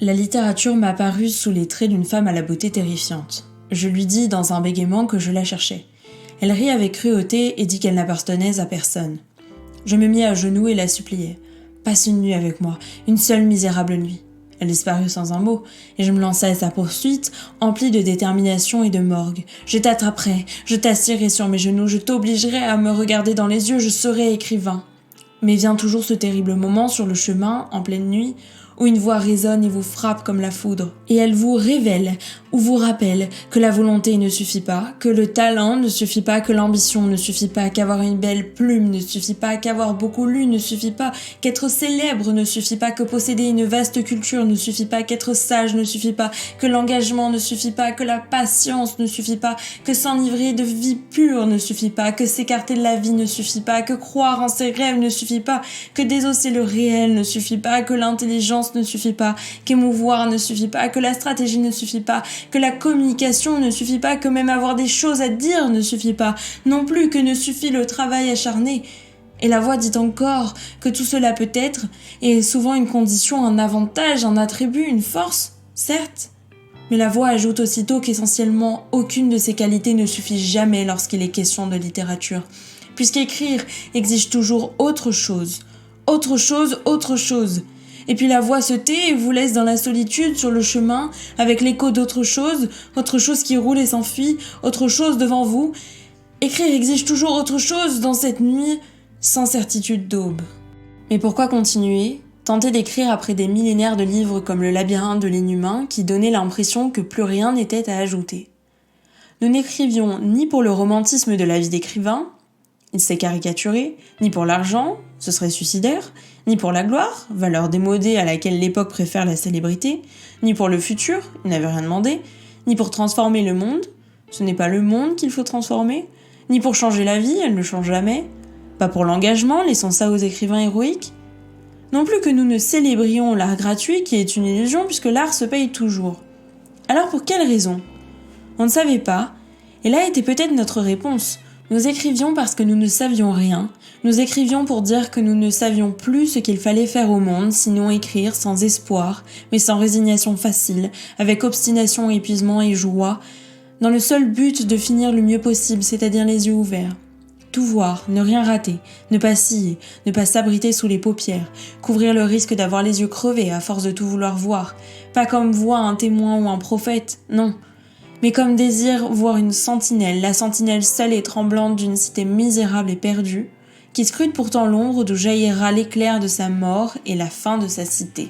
La littérature m'apparut sous les traits d'une femme à la beauté terrifiante. Je lui dis dans un bégaiement que je la cherchais. Elle rit avec cruauté et dit qu'elle n'appartenait à personne. Je me mis à genoux et la suppliai. « Passe une nuit avec moi, une seule misérable nuit. » Elle disparut sans un mot, et je me lançai à sa poursuite, empli de détermination et de morgue. « Je t'attraperai, je t'assierai sur mes genoux, je t'obligerai à me regarder dans les yeux, je serai écrivain. » Mais vient toujours ce terrible moment sur le chemin, en pleine nuit, où une voix résonne et vous frappe comme la foudre. Et elle vous révèle ou vous rappelle que la volonté ne suffit pas, que le talent ne suffit pas, que l'ambition ne suffit pas, qu'avoir une belle plume ne suffit pas, qu'avoir beaucoup lu ne suffit pas, qu'être célèbre ne suffit pas, que posséder une vaste culture ne suffit pas, qu'être sage ne suffit pas, que l'engagement ne suffit pas, que la patience ne suffit pas, que s'enivrer de vie pure ne suffit pas, que s'écarter de la vie ne suffit pas, que croire en ses rêves ne suffit pas, que désosser le réel ne suffit pas, que l'intelligence ne suffit pas, qu'émouvoir ne suffit pas, que la stratégie ne suffit pas, que la communication ne suffit pas, que même avoir des choses à dire ne suffit pas, non plus que ne suffit le travail acharné. Et la voix dit encore que tout cela peut être, et est souvent une condition, un avantage, un attribut, une force, certes. Mais la voix ajoute aussitôt qu'essentiellement aucune de ces qualités ne suffit jamais lorsqu'il est question de littérature, puisqu'écrire exige toujours autre chose. Autre chose, autre chose. Et puis la voix se tait et vous laisse dans la solitude sur le chemin, avec l'écho autre chose qui roule et s'enfuit, autre chose devant vous. Écrire exige toujours autre chose dans cette nuit sans certitude d'aube. Mais pourquoi continuer ? Tenter d'écrire après des millénaires de livres comme Le labyrinthe de l'inhumain qui donnaient l'impression que plus rien n'était à ajouter. Nous n'écrivions ni pour le romantisme de la vie d'écrivain, il s'est caricaturé, ni pour l'argent, ce serait suicidaire, ni pour la gloire, valeur démodée à laquelle l'époque préfère la célébrité, ni pour le futur, il n'avait rien demandé, ni pour transformer le monde, ce n'est pas le monde qu'il faut transformer, ni pour changer la vie, elle ne change jamais, pas pour l'engagement, laissant ça aux écrivains héroïques, non plus que nous ne célébrions l'art gratuit qui est une illusion puisque l'art se paye toujours. Alors pour quelle raison ? On ne savait pas, et là était peut-être notre réponse. Nous écrivions parce que nous ne savions rien. Nous écrivions pour dire que nous ne savions plus ce qu'il fallait faire au monde, sinon écrire sans espoir, mais sans résignation facile, avec obstination, épuisement et joie, dans le seul but de finir le mieux possible, c'est-à-dire les yeux ouverts. Tout voir, ne rien rater, ne pas scier, ne pas s'abriter sous les paupières, couvrir le risque d'avoir les yeux crevés à force de tout vouloir voir, pas comme voit un témoin ou un prophète, non. Mais comme désire voir une sentinelle, la sentinelle seule et tremblante d'une cité misérable et perdue, qui scrute pourtant l'ombre d'où jaillira l'éclair de sa mort et la fin de sa cité.